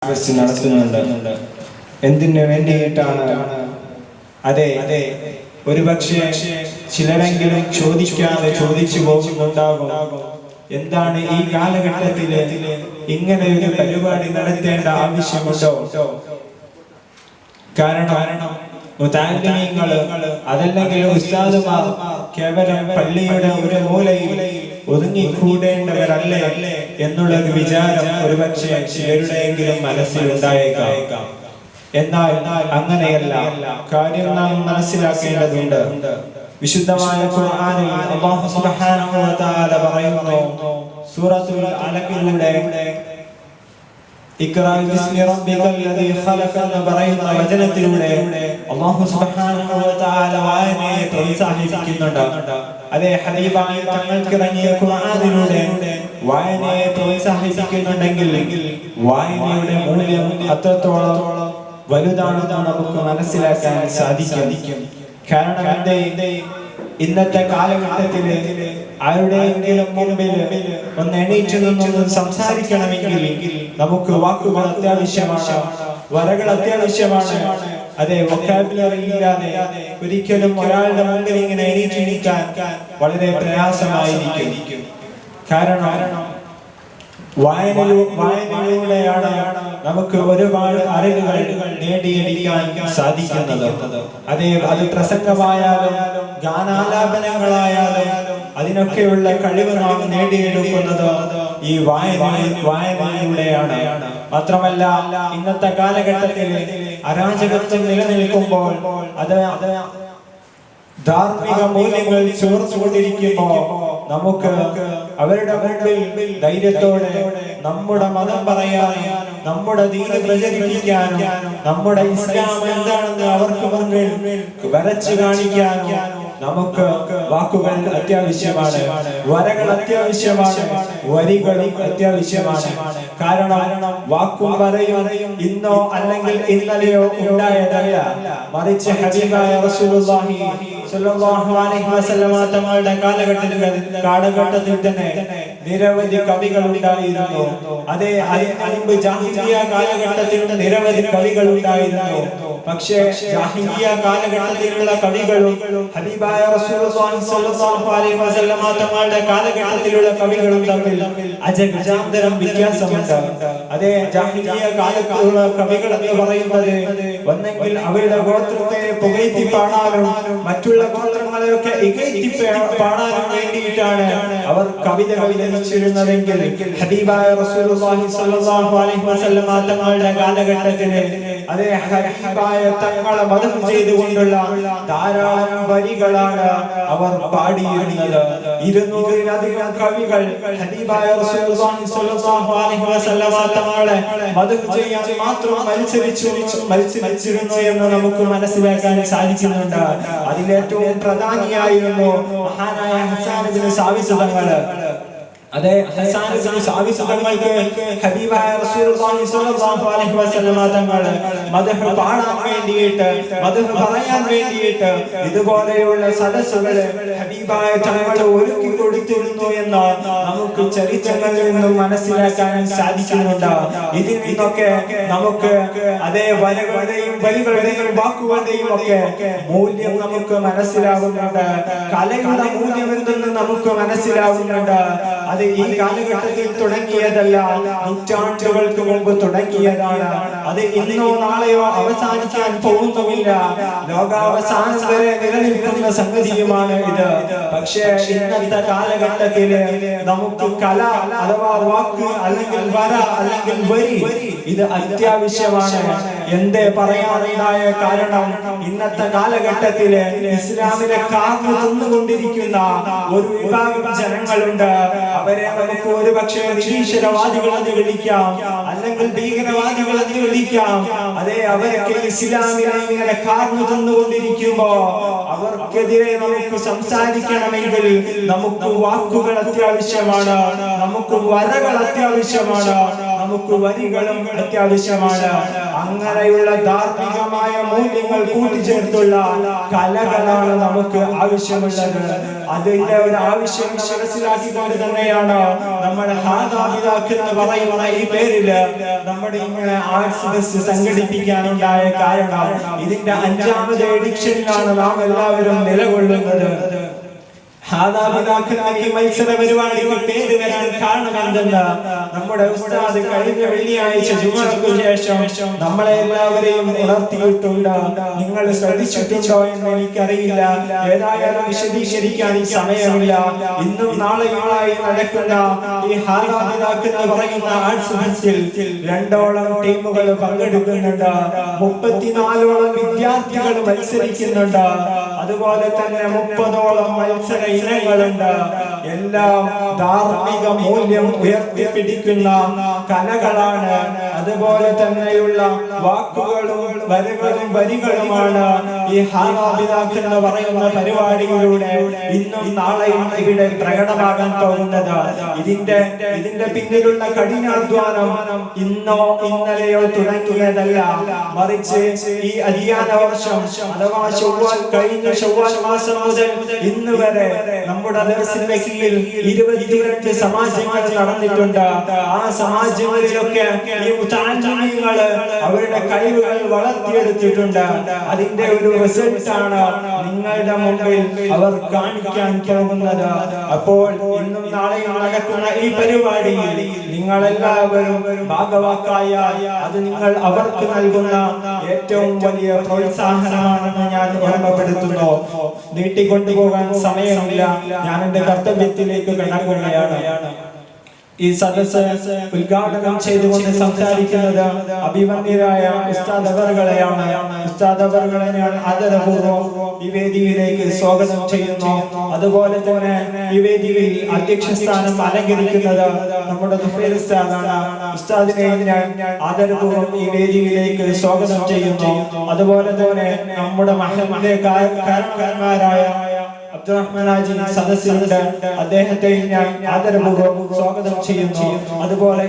നടത്തുന്നുണ്ട്. എന്തിനു വേണ്ടിയിട്ടാണ്? അതെ, ഒരുപക്ഷെ ചിലരെങ്കിലും ചോദിക്കാതെ ചോദിച്ചു പോകുന്നുണ്ടാകും, എന്താണ് ഈ കാലഘട്ടത്തിൽ ഇങ്ങനെ ഒരു പരിപാടി നടത്തേണ്ട ആവശ്യമുണ്ടോ? കാരണം മുതഅല്ലിമീങ്ങൾ അതല്ലെങ്കിൽ ഉസ്താദുമാർ കേവലം പള്ളിയുടെ ഒരു മൂലയിൽ ഒതുങ്ങിക്കൂടേണ്ടവരല്ലേ എന്നുള്ളൊരു വിചാരം ഒരുപക്ഷെ ചിലരുടെയെങ്കിലും മനസ്സിൽ ഉണ്ടായേക്കാം. എന്നാൽ അങ്ങനെയല്ല. കാര്യം നാം മനസ്സിലാക്കേണ്ടതുണ്ട്. വിശുദ്ധമായ ഖുർആനിൽ അല്ലാഹു സുബ്ഹാനഹു വ തആല പറയുന്നു, സൂറത്തുൽ അലഖിലൂടെ ഇഖ്റാ ബിസ്മി റബ്ബികൽ ലദീ ഖലഖ എന്ന് പറയുന്ന വചനത്തിലൂടെ അല്ലാഹു സുബ്ഹാനഹു വ തആല വായനയെ പ്രോത്സാഹിപ്പിക്കുന്നുണ്ട്. അതേ ഹബീബായ തങ്ങൾക്ക് ഇറങ്ങിയ ഖുർആനിലൂടെ വായനയെ പ്രോത്സാഹിപ്പിക്കുന്നുണ്ടെങ്കിൽ വായനയുടെ മൂല്യം അത്രത്തോളം വലുതാണെന്ന് നമുക്ക് മനസ്സിലാക്കാൻ സാധിക്കും. കാരണം ഇന്നത്തെ കാലഘട്ടത്തില് ആരുടെയെങ്കിലും മുമ്പിൽ ഒന്ന് എണീറ്റ് നിന്നൊന്ന് സംസാരിക്കണമെങ്കിൽ നമുക്ക് വാക്കുകൾ അത്യാവശ്യമാണ്, വരകൾ അത്യാവശ്യമാണ്. അതെ, വൊക്കാബുലറി ഇല്ലാതെ ഒരിക്കലും ഒരാളുടെ മുമ്പിൽ ഇങ്ങനെ എണീറ്റിരിക്കാൻ വളരെ പ്രയാസമായിരിക്കും. കാരണം വായനയിലൂടെയാണ് നമുക്ക് ഒരുപാട് അറിവുകൾ നേടിയെടുക്കാൻ സാധിക്കുന്നത്. അത് പ്രസംഗമായാലും ഗാനാലാപനങ്ങളായാലും അതിനൊക്കെയുള്ള കഴിവ് നാം നേടിയെടുക്കുന്നത് ഈ വായനയിലൂടെയാണ്. മാത്രമല്ല, ഇന്നത്തെ കാലഘട്ടത്തിൽ അരാജകത്വം നിലനിൽക്കുമ്പോൾ അത് ധാർമ്മിക മൂല്യങ്ങൾ ചോർന്നുകൊണ്ടിരിക്കുമ്പോ നമുക്ക് അവരുടെ മുമ്പിൽ ധൈര്യത്തോടെ നമ്മുടെ മതം പറയാനും നമ്മുടെ ദീന് പ്രചരിപ്പിക്കാനും നമ്മുടെ ഇസ്ലാം എന്താണെന്ന് അവർക്ക് മുമ്പിൽ വരച്ചു കാണിക്കാനും നമുക്ക് വാക്കുകൾ അത്യാവശ്യമാണ്, വരകൾ അത്യാവശ്യമാണ്, വരികളും അത്യാവശ്യമാണ്. കാരണം വാക്കും വരയും ഇന്നോ അല്ലെങ്കിൽ ഇന്നലെയോ ഉണ്ടായതല്ല, മറിച്ച് ഹബീബായ റസൂലുള്ളാഹി സ്വല്ലല്ലാഹു അലൈഹി വസല്ലമ തങ്ങളുടെ കാലഘട്ടത്തിൽ തന്നെ നിരവധി കവികൾ ഉണ്ടായിരുന്നു. അതേ, അൻപ് ജാഹിലിയ്യ കാലഘട്ടത്തിൽ നിരവധി കവികൾ ഉണ്ടായിരുന്നു. പക്ഷേ ജാഹിലിയ്യ കാലഘട്ടത്തിലുള്ള കവികളും ഹബീബായ റസൂലുള്ളാഹി സ്വല്ലല്ലാഹു അലൈഹി വസല്ലമ തങ്ങളുടെ കാലഘട്ടത്തിലുള്ള കവികളും തമ്മിൽ അജഗജാന്തരം വ്യത്യാസമുണ്ട്. അതേ, ജാഹിലിയ്യ കാലത്തുള്ള കവികൾ എന്ന് പറയുന്നത് ഒന്നെങ്കിൽ അവരുടെ ഗോത്രത്തെ പുകഴ്ത്തി പാടാനും മറ്റുള്ള ഗോത്രങ്ങളെയൊക്കെ ഇകഴ്ത്തി പാടാനും വേണ്ടിയിട്ടാണ് അവർ കവിതകൾ രചിച്ചിരുന്നതെങ്കിൽ ഹബീബായ റസൂലുള്ളാഹി സ്വല്ലല്ലാഹു അലൈഹി വസല്ലമ തങ്ങളുടെ കാലഘട്ടത്തിൽ അതേ ഹബീബായ തങ്ങളെ മദഹ് ചെയ്തുകൊണ്ടുള്ള ധാരാളം വരികളാണ് അവർ പാടിയിരുന്നത്. 200-ലധികം കവികൾ ഹബീബായ റസൂലുള്ളാഹി സ്വല്ലല്ലാഹു അലൈഹി വസല്ലമ തങ്ങളെ മദഹ് ചെയ്യാൻ മാത്രം മത്സരിച്ചിരുന്നു എന്ന് നമുക്ക് മനസ്സിലാക്കാൻ സാധിക്കുന്നുണ്ട്. അതിലേറ്റവും പ്രധാനിയായിരുന്നു മഹാനായ ഹസ്സാൻ ഇബ്നു സാബിത്ത് തങ്ങൾ. അതേ, ഹസ്സാൻ ഇബ്നു സാബിത്ത് തങ്ങൾക്ക് ഹബീബായ റസൂലുള്ളാഹി സ്വല്ലല്ലാഹു അലൈഹി വസല്ലമ തങ്ങൾ മദഹ് പാടാൻ വേണ്ടിയിട്ട്, മദഹ് പറയാൻ വേണ്ടിയിട്ട് ഇതുപോലെയുള്ള സദസ്സുകൾ ഹബീബായ തങ്ങൾ ഒരുക്കി കൊടുത്തിരുന്നു എന്ന് നമുക്ക് ചരിത്രങ്ങളിൽ നിന്നും മനസ്സിലാക്കാൻ സാധിക്കുന്നുണ്ട്. ഇതിൽ നിന്നൊക്കെ നമുക്ക് അതേ വരകളുടെയും വരികളുടെയും വാക്കുകളുടെയും ഒക്കെ മൂല്യം നമുക്ക് മനസ്സിലാവുന്നുണ്ട്. കലയുടെ മൂല്യം എന്തെന്ന് നമുക്ക് മനസ്സിലാവുന്നുണ്ട്. അത് ഈ കാലഘട്ടത്തിൽ തുടങ്ങിയതല്ല, നൂറ്റാണ്ടുകൾക്ക് മുമ്പ് തുടങ്ങിയതാണ്. അത് ഇന്നോ നാളെയോ അവസാനിക്കാൻ പോകുന്നുമില്ല, ലോകാവസാനം വരെ നിലനിൽക്കുന്ന സംഗതിയുമാണ് ഇത്. പക്ഷേ ഇന്നത്തെ കാലഘട്ടത്തിൽ നമുക്ക് കല അഥവാ വാക്ക് അല്ലെങ്കിൽ വര അല്ലെങ്കിൽ വരി ഇത് അത്യാവശ്യമാണ്. എന്തേ പറയാനുണ്ടായ കാരണം, ഇന്നത്തെ കാലഘട്ടത്തിൽ ഇസ്ലാമിനെ കാർന്നു തിന്നുകൊണ്ടിരിക്കുന്ന ഒരു വിഭാഗം ജനങ്ങളുണ്ട്. അവരെ നമുക്ക് ഒരുപക്ഷെ നിരീശ്വരവാദികൾ എന്ന് വിളിക്കാം, അല്ലെങ്കിൽ ഭീകരവാദികൾ എന്ന് വിളിക്കാം. അതേ, അവരൊക്കെ ഇസ്ലാമിനെ ഇങ്ങനെ കാർന്നു തിന്നുകൊണ്ടിരിക്കുമ്പോ അവർക്കെതിരെ നമുക്ക് സംസാരിക്കണമെങ്കിൽ നമുക്ക് വാക്കുകൾ അത്യാവശ്യമാണ്, നമുക്ക് വരകൾ അത്യാവശ്യമാണ്, നമുക്ക് വരികളും അത്യാവശ്യമാണ്. അങ്ങനെയുള്ള ധാർമ്മികമായ മൂല്യങ്ങൾ കൂട്ടിച്ചേർത്തുള്ള കലകളാണ് നമുക്ക് ആവശ്യമുള്ളത്. അതിന്റെ ഒരു ആവശ്യം മനസ്സിലാക്കിക്കൊണ്ട് തന്നെയാണ് നമ്മൾ ഹാദാബിദാക്ക് എന്ന് പറയുന്ന ഈ പേരില് നമ്മുടെ ഇങ്ങനെ ആർട്സ് ഫെസ്റ്റ് സംഘടിപ്പിക്കാനുണ്ടായ കാരണം ഇതിന്റെ 5ാമത് എഡിഷനിലാണ് നാം എല്ലാവരും നിലകൊള്ളുന്നത്. ഈ മത്സര പരിപാടിക്ക് പേര് വരാൻ കാരണമെന്തെന്ന് നമ്മുടെ ഉസ്താദ് കഴിഞ്ഞ വെള്ളിയാഴ്ച ജുമുഅക്ക് ശേഷം നമ്മളെ എല്ലാവരെയും ഉണർത്തിയിട്ടുണ്ട്. നിങ്ങൾ ശ്രദ്ധിച്ചിട്ടുണ്ടോ എന്ന് എനിക്കറിയില്ല. ഏതായാലും വിശദീകരിക്കാൻ സമയമില്ല. ഇന്നും നാളെയുമായി നടക്കുന്ന ഈ ഹാദാബിദാക്ക് എന്ന് പറയുന്ന ആർട്സ് ഫെസ്റ്റിൽ 2ഓളം ടീമുകൾ പങ്കെടുക്കുന്നുണ്ട്. 34ഓളം വിദ്യാർത്ഥികൾ മത്സരിക്കുന്നുണ്ട്. അതുപോലെ തന്നെ 30ഓളം മത്സര ഇനങ്ങളുണ്ട്. എല്ലാം ധാർമ്മിക മൂല്യം ഉയർത്തിപ്പിടിക്കുന്ന കലകളാണ്. അതുപോലെ തന്നെയുള്ള വാക്കുകളും വരികളുമാണ് ഈ ഹാദാബിദാക്ക് എന്ന് പറയുന്ന പരിപാടിയിലൂടെ ഇന്നും നാളെയും ഇവിടെ പ്രകടമാകാൻ പോകുന്നത്. ഇതിന്റെ പിന്നിലുള്ള കഠിനാധ്വാനം ഇന്നോ ഇന്നലെയോ തുടങ്ങിയതല്ല, മറിച്ച് ഈ അധ്യയന വർഷം അഥവാ കഴിഞ്ഞ ശവ്വാൽ മാസം മുതൽ ഇന്ന് വരെ നമ്മുടെ ദർസിന്റെ കീഴിൽ 22 സമാജങ്ങൾ നടന്നിട്ടുണ്ട്. ആ സമാജങ്ങളിലൊക്കെ ഈ മുതഅല്ലിമീങ്ങൾ അവരുടെ കഴിവുകൾ വളർത്തിയെടുത്തിട്ടുണ്ട്. അതിന്റെ ഒരു റിസൾട്ടാണ് നിങ്ങളുടെ മുമ്പിൽ അവർ കാണിക്കാൻ പോകുന്നത്. അപ്പോൾ ഇന്നും നാളെയും നടക്കുന്ന ഈ പരിപാടിയിൽ നിങ്ങളെല്ലാവരും ഭാഗവാക്കായാൽ അത് നിങ്ങൾ അവർക്ക് നൽകുന്ന ഏറ്റവും വലിയ പ്രോത്സാഹനമാണെന്ന് ഞാൻ ഓർമ്മപ്പെടുത്തുന്നു. നീട്ടിക്കൊണ്ടുപോകാൻ സമയമില്ല. ഞാൻ എന്റെ കർത്തവ്യത്തിലേക്ക് കടക്കുകയാണ്. ഈ സദസ്സ് ഉദ്ഘാടനം ചെയ്തുകൊണ്ട് സംസാരിക്കുന്നത് അഭിമന്യരായ ഉസ്താദ് അവറുകളെയാണ്. ഉസ്താദ് അവറുകളെ ഞാൻ ആദരപൂർവ്വം ഈ വേദിയിലേക്ക് സ്വാഗതം ചെയ്യുന്നു. അതുപോലെ തന്നെ ഈ വേദിയിൽ അധ്യക്ഷ സ്ഥാനം അലങ്കരിക്കുന്നത് നമ്മുടെ ദുഫൈൽ ഉസ്താദാണ്. ഉസ്താദിനെ ഞാൻ ആദരപൂർവ്വം ഈ വേദിയിലേക്ക് സ്വാഗതം ചെയ്യുന്നു. അതുപോലെ തന്നെ നമ്മുടെ മഹലിലെ കാരണക്കാരായ അബ്ദുറഹ്മാൻ ഹാജി സദസ്സിലുണ്ട്. അദ്ദേഹത്തെ ഞാൻ ആദരപൂർവ്വം സ്വാഗതം ചെയ്യുന്നു. അതുപോലെ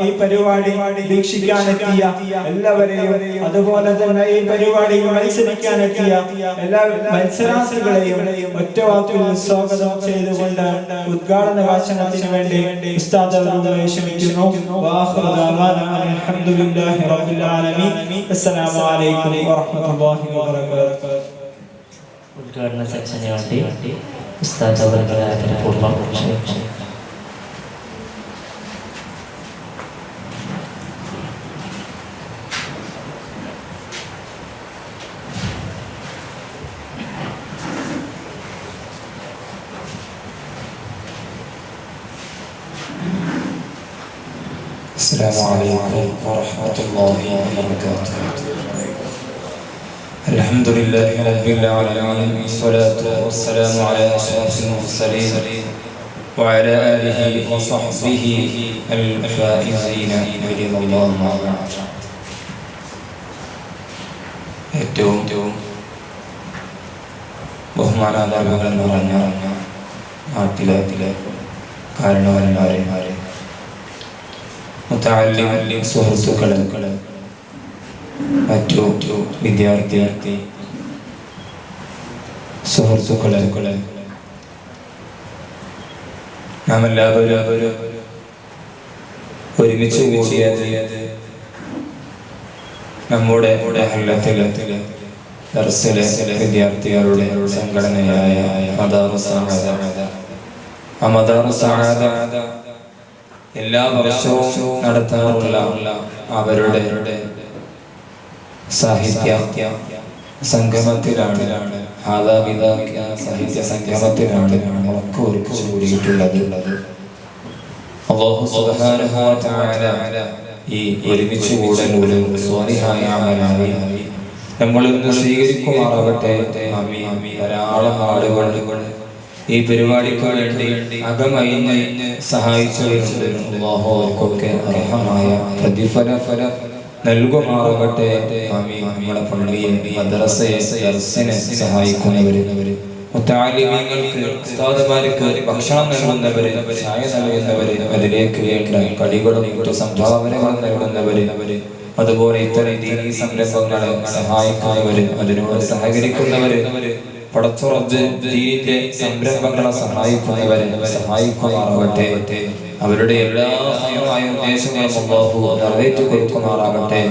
ഈ പരിപാടി വീക്ഷിക്കാനെത്തിയ എല്ലാവരെയും, അതുപോലെ തന്നെ ഈ പരിപാടിയിൽ മത്സരിക്കാനെത്തിയ എല്ലാ മത്സരാർത്ഥികളെയും ഒറ്റവാക്കിൽ സ്വാഗതം ചെയ്തുകൊണ്ട് ഉദ്ഘാടന ഭാഷണത്തിന് വേണ്ടി ഉസ്താദ് അവറുകളെ ക്ഷണിക്കുന്നു. അൽഹംദുലില്ലാഹി റബ്ബിൽ ആലമീൻ. അസ്സലാമു അലൈക്കും വറഹ്മത്തുള്ളാഹി വബറകാതുഹു. ഉദ്ഘാടന സെക്ഷന് വേണ്ടി ഉസ്താദ് അവറുകളെ ആദരപൂർവ്വം ക്ഷണിക്കുന്നു. السلام عليكم ورحمة الله وبركاته. الحمد لله رب العالمين، والصلاة والسلام على أشرف المرسلين وعلى آله وصحبه الفائزين برضا الله. ما بعد. ഏറ്റവും ബഹുമാനാദരവുകൾ നിറഞ്ഞ നാട്ടിലെ കാരണവന്മാരെ, മുതഅല്ലിം സുഹൃത്തുക്കളെ, മറ്റു വിദ്യാർത്ഥി സുഹൃത്തുക്കളെ, നാം എല്ലാവരും ഒരുമിച്ച് കൂടിയത് നമ്മുടെ മഹല്ലത്തിലെ ദർസിലെ വിദ്യാർത്ഥികളുടെ സംഘടനയായ മദാറുസ് സഅദ. ആ മദാറുസ് സഅദ എല്ലാ വർഷവും നടത്താറുള്ള അവരുടെ സാഹിത്യ സംഗമത്തിലാണ്, ഹാദാബിദാക്ക് സാഹിത്യ സംഗമത്തിലാണ് നമുക്ക് ഒരുമിച്ച് കൂടിയിട്ടുള്ളത്. അല്ലാഹു സുബ്ഹാനഹു വ തആല ഈ ഒരുമിച്ച് കൂടലൂടെ സ്വാലിഹായ അമലായി നമ്മൾ ഇന്ന് സ്വീകരിക്കുമാറാവട്ടെ. ധാരാളം ആളുകൾ ഈ പരിപാടിക്ക് വേണ്ടി അകമയിന്ന് സഹായിച്ചവരുണ്ട്. അല്ലാഹു അവർക്കൊക്കെ അർഹമായ പ്രതിഫലം നൽകുമാറാകട്ടെ. നമ്മുടെ പള്ളിയെ, മദ്രസയെ, ദർസിനെ സഹായിക്കുന്നവര് മുത്തഅല്ലിമീങ്ങൾക്ക് ഉസ്താദുമാർക്ക് ഭക്ഷണം നൽകുന്നവര്, ചായ നൽകുന്നവര്, അതിലേക്ക് വേണ്ട കളികളും മറ്റു സംഭാവനകളും നൽകുന്നവര്, അതുപോലെ ഇത്തരം ദീനീ സംരംഭങ്ങളെ സഹായിക്കുന്നവര്, അതിനോട് സഹകരിക്കുന്നവര്, പടച്ചുറച്ച് ദീനിന്റെ സംരംഭങ്ങളെ സഹായിക്കുമാറാവട്ടെ. അവരുടെ എല്ലാ ഹൈറായ ഉദ്ദേശങ്ങളും അല്ലാഹു നിറവേറ്റി കൊടുക്കുമാറാവട്ടെ.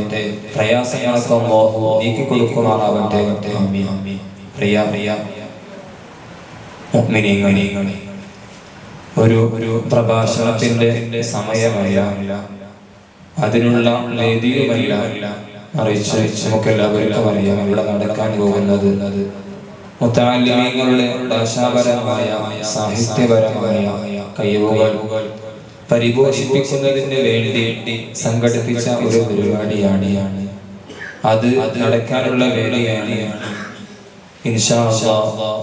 പ്രയാസങ്ങളൊക്കെ അല്ലാഹു നീക്കി കൊടുക്കുമാറാവട്ടെ. ആമീൻ. പ്രിയ മുഅ്മിനീങ്ങളെ, ഒരു പ്രഭാഷണത്തിന്റെ സമയമല്ല, അതിനുള്ള വേദിയുമല്ല, മറിച്ച് നമുക്കെല്ലാവർക്കും അറിയാം ഇവിടെ നടക്കാൻ പോകുന്നത് മുത്തഅല്ലിമീങ്ങളുടെ ഭാഷാപരമായ സാഹിത്യപരമായ കഴിവുകൾ പരിപോഷിപ്പിക്കുന്നതിന് വേണ്ടി സംഘടിപ്പിച്ച ഒരു പരിപാടിയാണ്. അത് നടക്കാനുള്ള വേദിയാണ്. ഇൻഷാ അല്ലാഹ്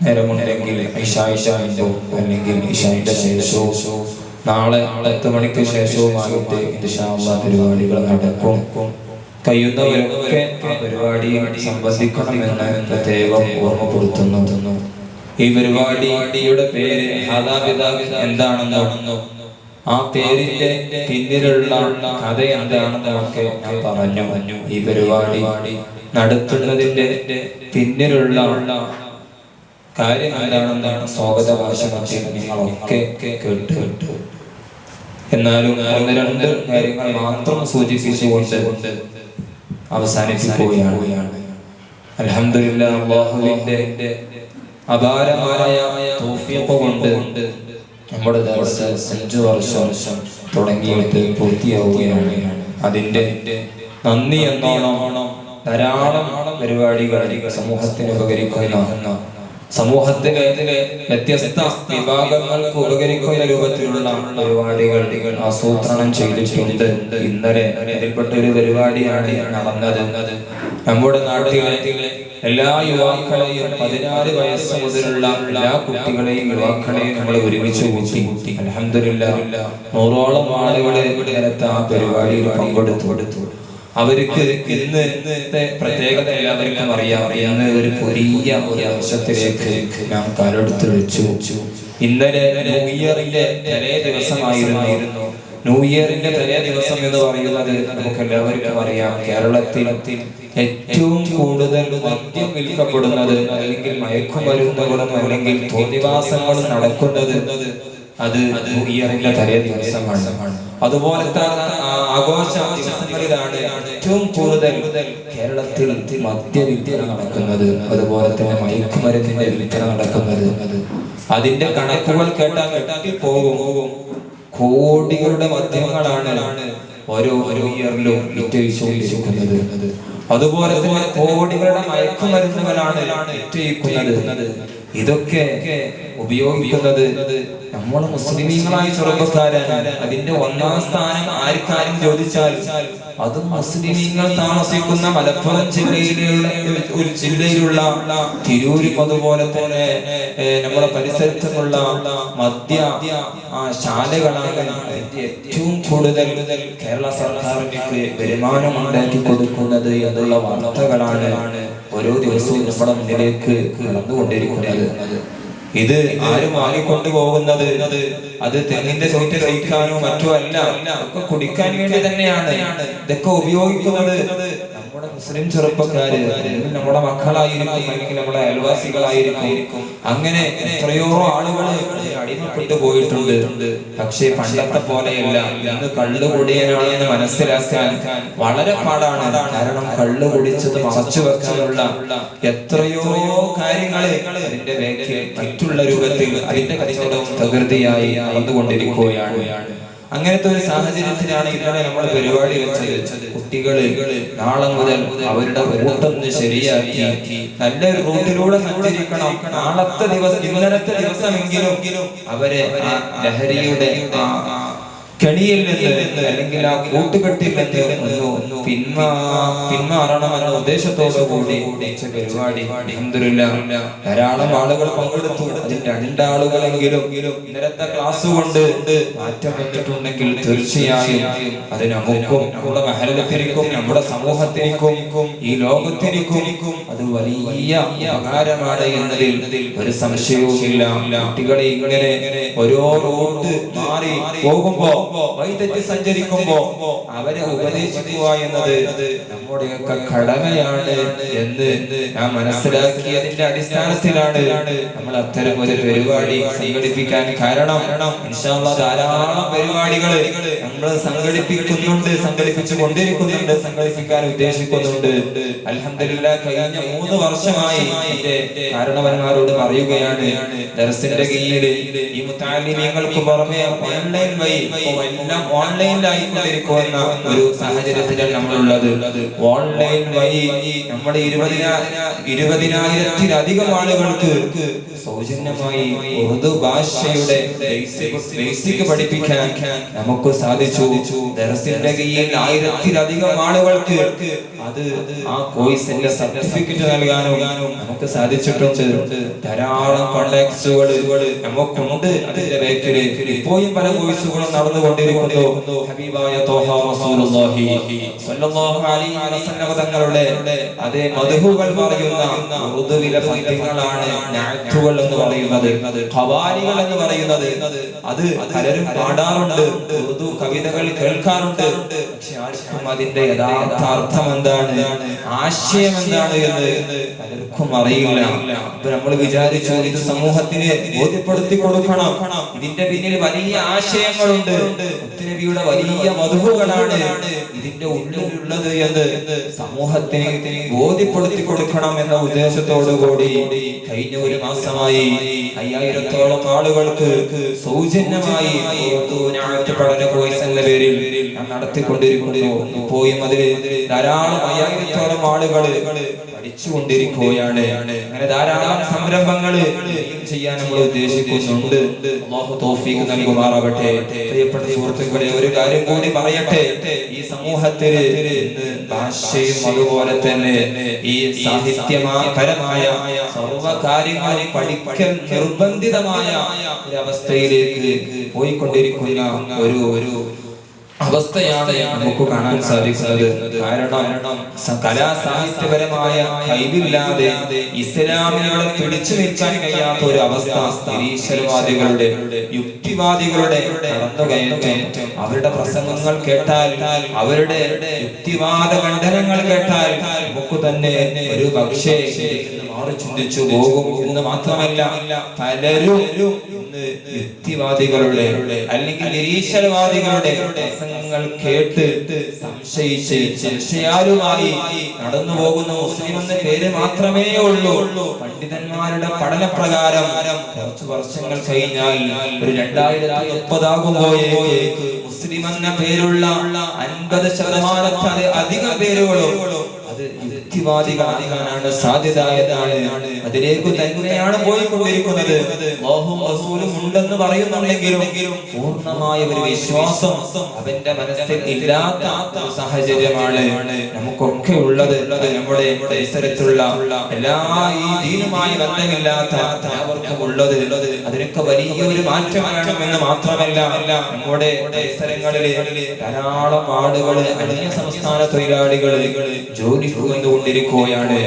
നേരമുണ്ടെങ്കിൽ ഇശാഇന്റെ അല്ലെങ്കിൽ ഇശാഇന്റെ ശേഷവും നാളെ 10 മണിക്ക് ശേഷവുമായിട്ട് ഇൻഷാ അല്ലാഹ് പരിപാടികൾ നടക്കും. കഴിയുന്നവരൊക്കെ ആ പരിപാടിയിൽ സംബന്ധിക്കണമെന്ന് പ്രത്യേകം ഓർമ്മപ്പെടുത്തുന്നു. ഈ പരിപാടിയുടെ പേര് എന്താണെന്നോ ആ പേരിന്റെ പിന്നിലുള്ള കഥ എന്താണെന്നൊക്കെ ഞാൻ പറഞ്ഞു. ഈ പരിപാടി നടത്തുന്നതിന്റെ പിന്നിലുള്ള കാര്യം എന്താണെന്നാണ് സ്വാഗത ഭാഷണത്തിൽ നിങ്ങളൊക്കെ കേട്ടു. എന്നാലും 1-2 കാര്യങ്ങൾ മാത്രം സൂചിപ്പിച്ചുകൊണ്ട് അവസാനിപ്പിക്കുകയാണ്. അൽഹംദുലില്ലാഹ്, അല്ലാഹുവിന്റെ അപാരമായ തൗഫീഖ് കൊണ്ട് നമ്മുടെ ദർസ് 5 വർഷം തുടങ്ങിയിട്ട് പൂർത്തിയാവുകയാണ്. അതിന്റെ നന്ദി എന്നോണം ധാരാളം പരിപാടികൾ സമൂഹത്തിന് ഉപകരിക്കുന്ന, സമൂഹത്തിലെ വ്യത്യസ്ത വിഭാഗങ്ങൾക്ക് ഉപകരിക്കുന്ന രൂപത്തിലുള്ള പരിപാടികൾ ആസൂത്രണം ചെയ്തിട്ടുണ്ട്. ഇന്നലെ അതിൽപ്പെട്ട ഒരു പരിപാടിയാണ് നടന്നത്. നമ്മുടെ നാട്ടിലെ എല്ലാ യുവാക്കളെയും 14 വയസ്സ് മുതലുള്ള എല്ലാ കുട്ടികളെയും യുവാക്കളെയും നമ്മൾ ഒരുമിച്ച് കൂട്ടി അൽഹംദുലില്ലാഹ് 100ഓളം ആളുകളെ നേരത്തെ ആ പരിപാടിയിൽ പങ്കെടുത്തു. അവർക്ക് ഇന്നത്തെ പ്രത്യേകത എല്ലാവർക്കും അറിയാം. ഇന്ന് ഒരു പുതിയ ഒരു വർഷത്തിലേക്ക് നാം കാലെടുത്ത് വെച്ചു. ഇന്നലെ ന്യൂ ഇയറിന്റെ തലേ ദിവസമായിരുന്നു. ന്യൂ ഇയറിന്റെ തലേ ദിവസം എന്ന് പറയുന്നത് നമുക്ക് എല്ലാവർക്കും അറിയാം, കേരളത്തിൽ ഏറ്റവും കൂടുതൽ മദ്യം വിൽക്കപ്പെടുന്നത് അല്ലെങ്കിൽ മയക്കുമരുന്നുകളും അല്ലെങ്കിൽ തോന്നിവാസങ്ങളും നടക്കുന്നത് അത് ന്യൂ ഇയറിന്റെ തലേ ദിവസമാണ്. അതുപോലത്തെ ആഘോഷ ദിവസങ്ങളിലാണ് ഏറ്റവും കൂടുതൽ കേരളത്തിൽ മദ്യവിൽപ്പന നടക്കുന്നത്, അതുപോലെ തന്നെ മയക്കുമരുന്നിന്റെ വിൽപ്പന നടക്കുന്നത്. അതിന്റെ കണക്കുകൾ കേട്ടാൽ പോകും. കോടികളുടെ മദ്യങ്ങളാണ് ഓരോ ഇയറിലും വിറ്റഴിച്ചുകൊണ്ടിരിക്കുന്നത്. അതുപോലെ തന്നെ കോടികളുടെ മയക്കുമരുന്നുകളാണ് വിറ്റഴിക്കുന്നത്. ഇതൊക്കെ ഉപയോഗിക്കുന്നത് നമ്മൾ മുസ്ലിമീങ്ങളായ ചെറുപ്പക്കാരാണ്. അതിന്റെ 1ാം സ്ഥാനം ആർക്കാരും ചോദിച്ചാൽ അതും മുസ്ലിമീങ്ങൾ താമസിക്കുന്ന മലപ്പുറം ജില്ലയിലുള്ള തിരൂരും അതുപോലെ തന്നെ നമ്മുടെ പരിസരത്തുമുള്ള മദ്യ ശാലകളാണ് ഏറ്റവും കൂടുതൽ കേരള സർക്കാരിന് വരുമാനം ഉണ്ടാക്കി കൊടുക്കുന്നത് എന്നുള്ള വാർത്തകളാണ് ഓരോ ദിവസവും നമ്മുടെ മുന്നിലേക്ക് കടന്നുകൊണ്ടിരിക്കുന്നത്. ഇത് ആരും വാങ്ങിക്കൊണ്ടു പോകുന്നത് അത് തെങ്ങിന്റെ ചോറ്റ് കഴിക്കാനോ മറ്റോ അല്ല, ഒക്കെ കുടിക്കാൻ വേണ്ടി തന്നെയാണ് ഇതൊക്കെ ഉപയോഗിക്കുന്നത്. നമ്മുടെ മുസ്ലിം ചെറുപ്പക്കാര് നമ്മുടെ മക്കളായിരിക്കും അല്ലെങ്കിൽ നമ്മുടെ അയൽവാസികളായിരിക്കും. അങ്ങനെ എത്രയോ ആളുകൾ അടിമപ്പെട്ടു പോയിട്ടുണ്ട്. പക്ഷേ പണ്ടത്തെ പോലെയല്ല. ഇന്ന് കള്ളുകുടിയനാണെന്ന് മനസ്സിലാക്കാൻ വളരെ പാടാണ്. കാരണം കള്ളു കുടിച്ചത് മറച്ചു വെക്കാനുള്ള എത്രയോ കാര്യങ്ങളെ അതിന്റെ മറ്റുള്ള രൂപത്തിൽ അതിന്റെ കച്ചവടവും തകൃതിയായി നടന്നുകൊണ്ടിരിക്കുകയാണ്. അങ്ങനത്തെ ഒരു സാഹചര്യത്തിലാണ് ഇന്നലെ നമ്മൾ പരിപാടി വെച്ചത്. കുട്ടികള് നാളെ മുതൽ അവരുടെ റൂട്ടൊന്ന് ശരിയാക്കി നല്ലൊരു റൂട്ടിലൂടെ സഞ്ചരിക്കണം. ഇന്നലത്തെ ദിവസമെങ്കിലും അവരെ ലഹരിയുടെ കെണിയിൽ നിന്ന് അല്ലെങ്കിൽ ആ കൂട്ടുകെട്ടിൽ നിന്ന് പിന്മാറണമെന്ന ഉദ്ദേശത്തോടു കൂടി പരിപാടി അൽഹംദുലില്ലാഹ് ധാരാളം ആളുകൾ പങ്കെടുത്തു. അതിന്റെ 2 ആളുകളെങ്കിലും ഇന്നലത്തെ ക്ലാസ് കൊണ്ട് മാറ്റം വന്നിട്ടുണ്ടെങ്കിൽ തീർച്ചയായും അത് നമുക്കും നമ്മുടെ മഹല്ലത്തിനും നമ്മുടെ സമൂഹത്തിനും ഈ ലോകത്തിനും അത് വലിയ ഉപകാരമാണ് എന്നതിൽ ഒരു സംശയവുമില്ല. കുട്ടികളെ ഇങ്ങനെ ഓരോ റോഡ് മാറി പോകുമ്പോ വഴിതെറ്റി സഞ്ചരിക്കുമ്പോ അവരെ ഉപദേശിക്കുക എന്നത് നമ്മുടെയൊക്കെ കടമയാണ് എന്ന് ഞാൻ മനസ്സിലാക്കിയതിന്റെ അടിസ്ഥാനത്തിലാണ് നമ്മൾ അത്തരം ഒരു പരിപാടി സംഘടിപ്പിക്കാൻ കാരണം. ഇൻഷാ അല്ലാഹ് ധാരാളം പരിപാടികൾ നമ്മൾ സംഘടിപ്പിക്കുന്നുണ്ട്, സംഘടിപ്പിച്ചു കൊണ്ടിരിക്കുന്നുണ്ട്, സംഘടിപ്പിക്കാൻ ഉദ്ദേശിക്കുന്നുണ്ട്. അൽഹംദുലില്ലാഹ് കഴിഞ്ഞ 3 വർഷമായി എന്റെ കാരണവന്മാരോട് പറയുകയാണ്, ദർസിന്റെ കീഴിൽ ഈ മുതഅല്ലിമീങ്ങൾക്ക് പുറമെ ഓൺലൈൻ വഴി എല്ലാം ഓൺലൈനിലായി കൊണ്ടിരിക്കുന്ന ഒരു സാഹചര്യത്തിലാണ് നമ്മളുള്ളത്. ഓൺലൈൻ വഴി നമ്മുടെ 20,000-ത്തിലധികം ആളുകൾക്ക് സൗജന്യമായി ഉറുദു ഭാഷയുടെ ബേസിക് പഠിപ്പിക്കാൻ നമുക്ക് സാധിച്ചു. ദർസിന്റെ കീഴിൽ 1000-ത്തിലധികം ആളുകൾക്ക് അത് ആ കോഴ്സിന്റെ സർട്ടിഫിക്കറ്റ് നൽകാനും നമുക്ക് സാധിച്ചിട്ടുണ്ട്. ധാരാളം കോണ്ടാക്ട്സുകൾ നമുക്കുണ്ട്. അതിന്റെ ബേക്കില് ഇപ്പോഴും പല കോഴ്സുകളും നടന്നുകൊണ്ടിരിക്കുന്നു. ഹബീബായ ത്വാഹ റസൂലുള്ളാഹി സ്വല്ലല്ലാഹു അലൈഹി വസല്ലം തങ്ങളുടെ അതേ മദ്ഹുകൾ പറയുന്ന ഉറുദുവിലെ പദ്യങ്ങളാണ് നഅ്തുകൾ എന്ന് പറയുന്നത്, ഖവാലികൾ എന്ന് പറയുന്നത്. അത് പലരും പാടാറുണ്ട്, ഉറുദു കവിതകൾ കേൾക്കാറുണ്ട്. പക്ഷെ ആർക്കും അതിന്റെ യഥാർത്ഥ അർത്ഥം എന്താണ്, ആശയം എന്താണ് എന്ന് പലർക്കും അറിയില്ല. അപ്പൊ നമ്മൾ വിചാരിച്ചു ഇത് സമൂഹത്തിന് ബോധ്യപ്പെടുത്തി കൊടുക്കണം. ഇതിന്റെ പിന്നിൽ വലിയ ആശയങ്ങളുണ്ട്, മുത്തുനബിയുടെ വലിയ മദ്ഹുകളാണ് ഇതിന്റെ ഉള്ളിലുള്ളത് എന്ന് സമൂഹത്തിന് ബോധ്യപ്പെടുത്തി കൊടുക്കണം എന്ന ഉദ്ദേശത്തോടു കൂടി കഴിഞ്ഞ 1 മാസമായി 5000-ഓളം ആളുകൾക്ക് സൗജന്യമായി പഠന കോഴ്സ് എന്ന പേരിൽ നടത്തിക്കൊണ്ടിരിക്കുന്നു. ഇപ്പോഴും അതിൽ ധാരാളം 5000-ഓളം ആളുകൾ പഠിച്ചുകൊണ്ടിരിക്കുകയാണ്. അങ്ങനെ ധാരാളം സംരംഭങ്ങൾ ചെയ്യാൻ നമ്മൾ ഉദ്ദേശിക്കുന്നുണ്ട്. അല്ലാഹു തൗഫീഖ് നൽകുമാറാവട്ടെ. പ്രിയപ്പെട്ട സുഹൃത്തുക്കളെ, ഒരു കാര്യം കൂടി പറയട്ടെ. ഈ സമൂഹത്തിൽ ഭാഷയും അതുപോലെ തന്നെ ഈ സാഹിത്യപരമായ സർവ്വ കാര്യങ്ങളും പഠിക്കൽ നിർബന്ധിതമായ ഒരു അവസ്ഥയിലേക്ക് പോയിക്കൊണ്ടിരിക്കുന്ന ഒരു അവസ്ഥയാണ് നമുക്ക് കാണാൻ സാധിക്കുന്നത്. കാരണം കലാ സാഹിത്യപരമായ കഴിവില്ലാതെ ഇസ്ലാമിനോട് പിടിച്ചു നിൽക്കാൻ കഴിയാത്ത ഒരു അവസ്ഥ നിരീശ്വരവാദികളുടെ യുക്തിവാദികളുടെ കടന്നുകയറ്റം. അവരുടെ പ്രസംഗങ്ങൾ കേട്ടാൽ, അവരുടെ യുക്തിവാദ ഖണ്ഡനങ്ങൾ കേട്ടാൽ നമുക്ക് തന്നെ ഒരു പക്ഷേ മാറി ചിന്തിച്ചു പോകും എന്ന് മാത്രമല്ല, പലരും യുക്തിവാദികളുടെ അല്ലെങ്കിൽ നിരീശ്വരവാദികളുടെ പ്രസംഗങ്ങൾ കേട്ട് സംശയിച്ച് സംശയാലുമായി നടന്നു പോകുന്ന മുസ്ലിം എന്ന പേര് മാത്രമേ ഉള്ളൂ. പണ്ഡിതന്മാരുടെ പഠനപ്രകാരം കുറച്ചു വർഷങ്ങൾ കഴിഞ്ഞാൽ ഒരു 2030 ആകുമ്പോഴേക്ക് മുസ്ലിം എന്ന പേരുള്ള 50% അധികം പേരുകളും അത് യുക്തിവാദികളാകാനാണ് സാധ്യത എന്നാണ്. അതിലേക്ക് തന്നെയാണ് പോയിക്കൊണ്ടിരിക്കുന്നത്. അല്ലാഹുവും റസൂലും ഉണ്ടെന്ന് പറയുന്നുണ്ടെങ്കിലും പൂർണ്ണമായ ഒരു വിശ്വാസം അവന്റെ മനസ്സിൽ ഇല്ലാത്ത സാഹചര്യമാണ് നമുക്കൊക്കെ ഉള്ളത്. നമ്മുടെ പരിസരത്തുള്ള എല്ലാ ഈ ദീനുമായി ബന്ധമില്ലാത്ത എല്ലാവർക്കും ഉള്ളത്. അതിനൊക്കെ വലിയൊരു മാറ്റം വേണമെന്ന് മാത്രമല്ല, നമ്മുടെ പരിസരങ്ങളിലെ ധാരാളം ആളുകൾ അന്യ സംസ്ഥാന തൊഴിലാളികൾ ജോലി കൊണ്ടുകൊണ്ടിരിക്കുകയാണ്.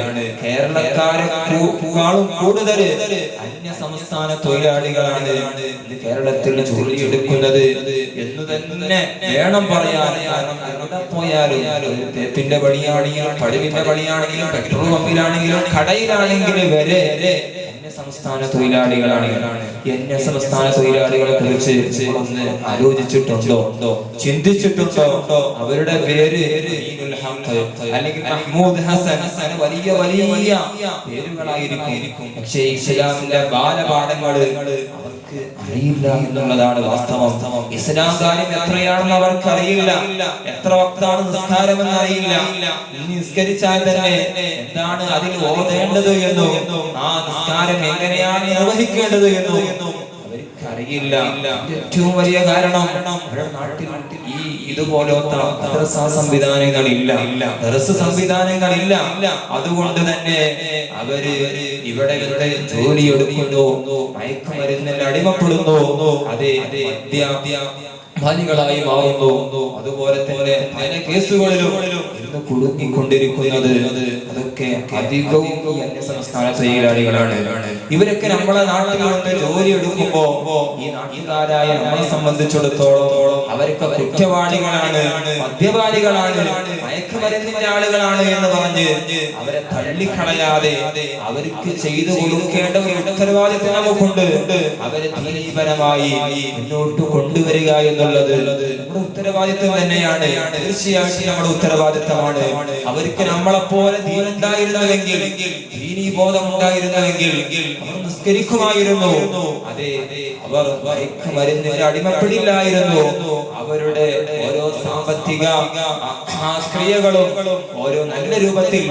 കേരളക്കാരെക്കാളും കൂടുതൽ അന്യ സംസ്ഥാന തൊഴിലാളികളാണ് കേരളത്തിൽ ജോലിയെടുക്കുന്നത് എന്ന് തന്നെ വേണം പറയാൻ. കാരണം എവിടെ പോയാലും തേപ്പിന്റെ പണിയാണെങ്കിലും പടിവിന്റെ പണിയാണെങ്കിലും പെട്രോൾ പമ്പിലാണെങ്കിലും കടയിലാണെങ്കിലും വരെ സംസ്ഥാന തൊഴിലാളികളാണ്. അന്യ സംസ്ഥാന തൊഴിലാളികളെ കുറിച്ച് ഒന്ന് ആലോചിച്ചിട്ടുണ്ടോ, ചിന്തിച്ചിട്ടുണ്ടോ? അവരുടെ പേര് അല്ലെങ്കിൽ മഹ്മൂദ് ഹസൻ വലിയ വലിയ പേരുകളായിരിക്കും. പക്ഷേ ഇസ്ലാമിന്റെ ബാലപാഠങ്ങൾ അവർക്ക് അറിയില്ല എന്നുള്ളതാണ് വാസ്തവം. ഇസ്ലാം കാര്യം എത്രയാണെന്ന് അവർക്ക് അറിയില്ല, എത്ര വക്താണ് നിസ്കാരമെന്ന് അറിയില്ല. നിസ്കരിച്ചാൽ തന്നെ എന്താണ് അതിൽ ഓതേണ്ടത് എന്നും ആ നിസ്കാരം എങ്ങനെയാണ് നിർവഹിക്കേണ്ടത് എന്നും അവർക്ക് അറിയില്ല. ഏറ്റവും വലിയ കാരണം അവരുടെ നാട്ടിൽ ഈ ഇതുപോലത്തെ മദ്രസ സംവിധാനങ്ങളില്ല, ദർസ് സംവിധാനങ്ങളില്ല. അതുകൊണ്ട് തന്നെ അവര് ഇവിടെ ജോലിയെടുക്കുന്നു, മയക്കുമരുന്നിൽ അടിമപ്പെടുന്നു, അതേ മദ്യപാനികളായി മാറുന്നു. അതുപോലെ തന്നെ പല കേസുകളിലും ഇന്ന് കുടുങ്ങിക്കൊണ്ടിരിക്കുന്നത് അതൊക്കെ അധികവും അന്യസംസ്ഥാന തൊഴിലാളികളാണ്. ഇവരൊക്കെ നമ്മളെ നാട്ടിൽ വന്ന് ജോലി എടുക്കുമ്പോ ഈ നാട്ടുകാരായ നമ്മളെ സംബന്ധിച്ചിടത്തോളം അവരൊക്കെ കുറ്റവാളികളാണ്, മദ്യപാനികളാണ്, മയക്കുമരുന്നിന്റെ ആളുകളാണ് എന്ന് പറഞ്ഞ് അവരെ തള്ളിക്കളയാതെ അവർക്ക് ചെയ്തു കൊടുക്കേണ്ട ഒരു ഉത്തരവാദിത്വം നമുക്കുണ്ട്. അവരെ ദീനീപരമായി മുന്നോട്ട് കൊണ്ടുവരിക എന്നുള്ളത് നമ്മുടെ ഉത്തരവാദിത്വം തന്നെയാണ്. തീർച്ചയായിട്ടും നമ്മുടെ ഉത്തരവാദിത്തമാണ്. അവർക്ക് നമ്മളെപ്പോലെ ദീനുണ്ടായിരുന്നുവെങ്കിൽ, ദീനീബോധം ഉണ്ടായിരുന്നുവെങ്കിൽ അവർ നിസ്കരിക്കുമായിരുന്നു. അതെ, അവർ മയക്കുമരുന്നിന് അടിമപ്പെടില്ലായിരുന്നു. അവരുടെ ഓരോ സാമ്പത്തിക ക്രിയകളും ഓരോ നല്ല രൂപത്തിൽ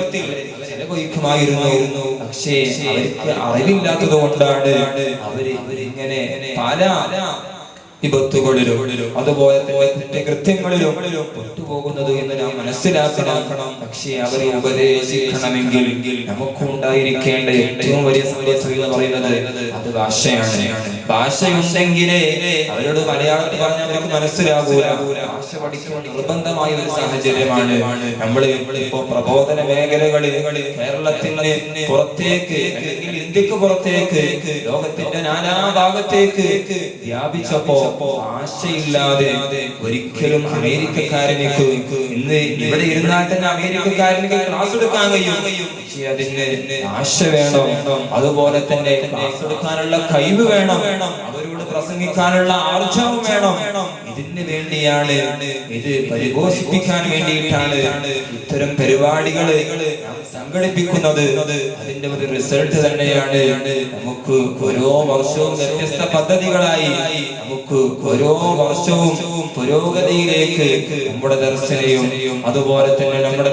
ചെലവഴിക്കുമായിരുന്നു. പക്ഷേ അവർക്ക് അറിവില്ലാത്തത് കൊണ്ടാണ് അവരിങ്ങനെ പല വിപത്തുകളിലും അതുപോലെ തന്നെ കുറ്റകൃത്യങ്ങളിലും പെട്ടുപോകുന്നത് എന്ന് നാം മനസ്സിലാക്കണം. പക്ഷേ അവരെ ഉപദേശിക്കണമെങ്കിൽ നമുക്കുണ്ടായിരിക്കേണ്ട ഏറ്റവും വലിയ സന്ദേശം എന്ന് പറയുന്നത് അത് ഭാഷയാണ്. ഭാഷയുണ്ടെങ്കിലേ അവരോട് മലയാളത്തിൽ പറഞ്ഞാൽ അവർക്ക് മനസ്സിലാകൂല. ഭാഷ പഠിക്കാൻ നിർബന്ധമായ ഒരു സാഹചര്യമാണ്. നമ്മൾ ഇപ്പോ പ്രബോധന മേഖലകളിൽ കേരളത്തിന് പുറത്തേക്ക് അല്ലെങ്കിൽ ഇന്ത്യക്ക് പുറത്തേക്ക് ലോകത്തിന്റെ നാനാഭാഗത്തേക്ക് വ്യാപിച്ചപ്പോ ഭാഷയില്ലാതെ ഒരിക്കലും അമേരിക്കക്കാരനക്ക് ഇന്ന് ഇവിടെ ഇരുന്നാൽ തന്നെ അമേരിക്കക്കാരനക്ക് ക്ലാസ് എടുക്കാൻ കഴിയും. പക്ഷേ അതിന് ഭാഷ വേണം. അതുപോലെ തന്നെ ക്ലാസ് എടുക്കാനുള്ള കഴിവ് വേണം. അവരോട് പ്രസംഗിക്കാനുള്ള ആർജവം വേണം. ഇതിന് വേണ്ടിയാണ്, ഇത് പരിപോഷിപ്പിക്കാൻ വേണ്ടിയിട്ടാണ് ഇത്തരം പരിപാടികൾ സംഘടിപ്പിക്കുന്നത്. അതിന്റെ ഒരു റിസൾട്ട് തന്നെയാണ് നമുക്ക് ഓരോ വർഷവും വ്യത്യസ്ത പദ്ധതികളായി നമുക്ക് ഓരോ വർഷവും പുരോഗതിയിലേക്ക് നമ്മുടെ ദർശനയും അതുപോലെ തന്നെ നമ്മുടെ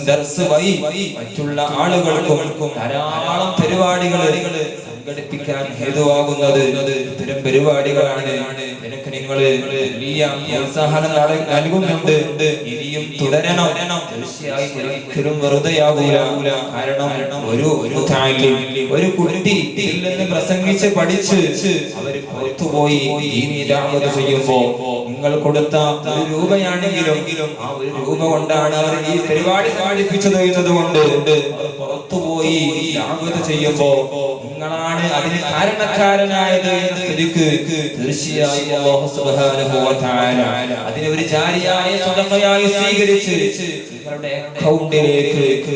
ദർസ് വഴി മറ്റുള്ള ആളുകൾക്കും ധാരാളം പരിപാടികൾ സംഘടിപ്പിക്കാൻ ഹേതുവാകുന്നത് ഇത്തരം പരിപാടികളാണ്. നിനക്ക് നിങ്ങൾ വലിയ പ്രോത്സാഹനം നൽകുന്നുണ്ട്. ഇനിയും തുടരണം. തീർച്ചയായും ഒരിക്കലും വെറുതെയാകൂല. കാരണം ഒരു കുട്ടി ഇതിൽ നിന്ന് പ്രസംഗിച്ച് പഠിച്ച് അവര് പുറത്തുപോയി ചെയ്യുമ്പോ നിങ്ങൾ കൊടുത്ത ഒരു രൂപയാണെങ്കിലും ആ ഒരു രൂപ കൊണ്ടാണ് അവർ ഈ പരിപാടി സംഘടിപ്പിച്ചത് എന്നതുകൊണ്ട് പുറത്തുപോയി ചെയ്യുമ്പോ നിങ്ങളാണ് അതിന് കാരണക്കാരനായത് എന്ന സ്ഥിതിക്ക് തീർച്ചയായും അല്ലാഹു സുബ്ഹാനഹു വ തആല അതിനെ ഒരു ജാരിയായ സദഖയായി സ്വീകരിച്ച് നിങ്ങളുടെ അക്കൗണ്ടിലേക്ക്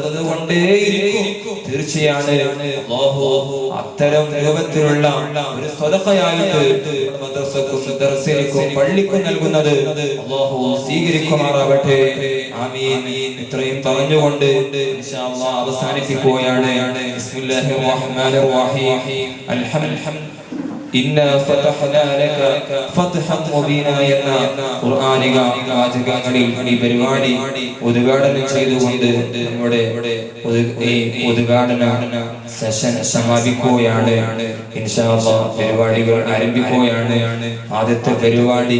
തന്നുകൊണ്ടേയിരിക്കും. തീർച്ചയാണ് അല്ലാഹു അത്തരം രൂപത്തിലുള്ള ഒരു സദഖയായിട്ട് മദ്രസക്കും ദർസിനും പള്ളിക്കും നൽകുന്നത് അല്ലാഹു സ്വീകരിക്കുമാറാവട്ടെ. ആമീൻ. ഇത്രയും പറഞ്ഞുകൊണ്ട് ഇൻഷാ അല്ലാഹ് അവസാനിപ്പിക്കുകയാണ്. ബിസ്മില്ലാഹിർ റഹ്മാനിർ റഹീം. അൽഹംദുലില്ലാഹ് ഇന്നാ ഫതഹ്നാ ലക ഫത്ഹൻ മുബീന എന്ന ഖുർആനിക വാചകങ്ങളിൽ ഈ പരിപാടി ഉദ്ഘാടനം ചെയ്തുകൊണ്ട് നമ്മുടെ ഉദ്ഘാടന സെഷൻ സമാപിക്കുകയാണ്. ഇൻഷാ അല്ലാഹ് പരിപാടികൾ ആരംഭിക്കുകയാണ്. ആദ്യത്തെ പരിപാടി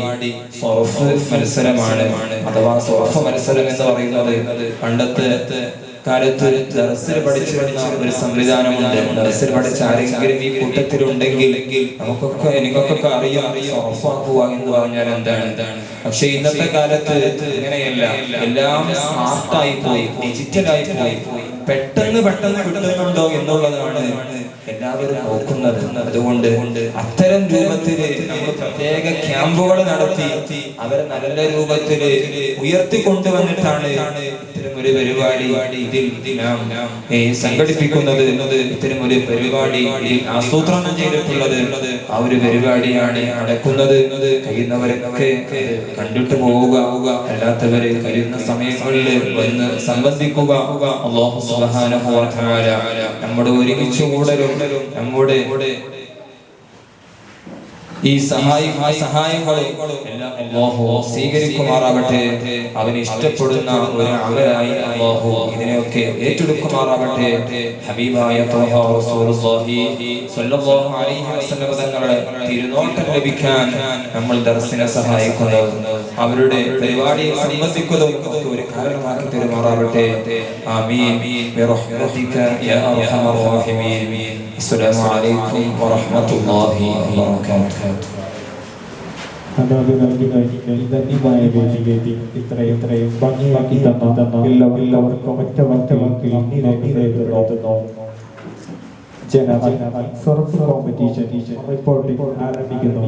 സർഫ് മത്സരമാണ്. അഥവാ സർഫ് മത്സരം എന്ന് പറയുന്നത് പണ്ടത്തെ കാലത്ത് ദർസിൽ പഠിച്ചിരുന്ന ഒരു സംവിധാനമുണ്ട്. ദർസിൽ പഠിച്ച ആരെങ്കിലും ഈ കൂട്ടത്തിലുണ്ടെങ്കിൽ എനിക്കൊക്കെ അറിയാം സർഫാക്കുക എന്ന് പറഞ്ഞാൽ എന്താണ്. പക്ഷെ ഇന്നത്തെ കാലത്ത് ഇങ്ങനെയല്ല. എല്ലാം സ്മാർട്ടായി പോയി, ഡിജിറ്റലായി പോയി. പെട്ടെന്ന് കിട്ടുന്നുണ്ടോ എന്നുള്ളതാണ് എല്ലാവരും നോക്കുന്നത്. അതുകൊണ്ട് അത്തരം രൂപത്തില് നമ്മൾ പ്രത്യേക ക്യാമ്പുകൾ നടത്തി അവരെ നല്ല രൂപത്തില് ഉയർത്തിക്കൊണ്ടുവന്നിട്ടാണ് ഇത്തരം ഒരു പരിപാടി ഇതിൽ സംഘടിപ്പിക്കുന്നത്. ഇത്തരം ഒരു പരിപാടി ആസൂത്രണം ചെയ്തിട്ടുള്ളത് ആ ഒരു പരിപാടിയാണ് നടക്കുന്നത്. കഴിയുന്നവരൊക്കെ കണ്ടിട്ട് പോവുക, അല്ലാത്തവരെ കഴിയുന്ന സമയങ്ങളിൽ വന്ന് സംബന്ധിക്കുക. അല്ലാഹു സുബ്ഹാനഹു വ തആല നമ്മുടെ ഒരുമിച്ച് കൂടലും നമ്മുടെ ഈ സഹായങ്ങളും എല്ലാം അല്ലാഹു സ്വീകരിക്കുമാറാവട്ടെ. അവന് ഇഷ്ടപ്പെടുന്ന ഒരു അമലായി അല്ലാഹു ഇതിനെയൊക്കെ ഏറ്റെടുക്കുമാറാവട്ടെ. ഹബീബായ ത്വഹ റസൂലുള്ളാഹി സ്വല്ലല്ലാഹു അലൈഹി വസല്ലം തങ്ങളുടെ തിരുനോട്ടം ലഭിക്കാൻ നമ്മൾ ദർസിനെ സഹായിക്കുന്നത്, അവരുടെ പരിപാടിയിൽ സംബന്ധിക്കുന്നതും ഒക്കെ ഒരു കാരണമാക്കി തരുമാറാവട്ടെ. ആമീൻ ബിറഹ്മതിക യാ അർഹമർ റഹീമീൻ. അസ്സലാമു അലൈക്കും വറഹ്മത്തുള്ളാഹി വബറകാതുഹു. ധന്യമായ വേദികേതി ഇത്രയും ഭംഗിയാക്കി തന്ന എല്ലാവർക്കും ഒറ്റ വാക്കിൽ ജനറൽ സർഫ് കോമ്പറ്റീഷൻ റിപ്പോർട്ടിംഗ് ആരംഭിക്കുന്നു.